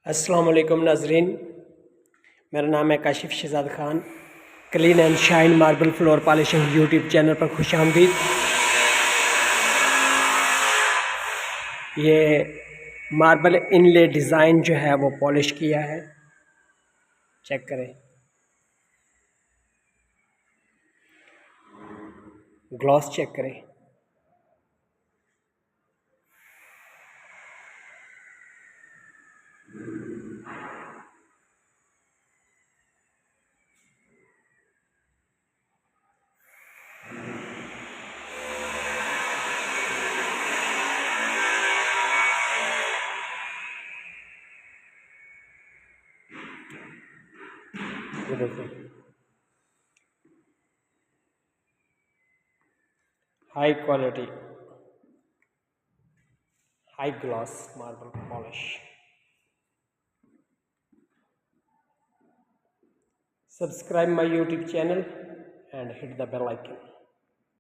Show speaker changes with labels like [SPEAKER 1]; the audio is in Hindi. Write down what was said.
[SPEAKER 1] अस्सलाम वालेकुम नाजरीन, मेरा नाम है Kashif Shahzad Khan. Clean and shine marble floor polishing YouTube channel पर खुशामदीद। ये मार्बल इनले डिज़ाइन जो है वो पॉलिश किया है, चेक करें। ग्लॉस चेक करें। ये देखिए, high quality high gloss marble polish. Subscribe my YouTube channel and hit the bell icon.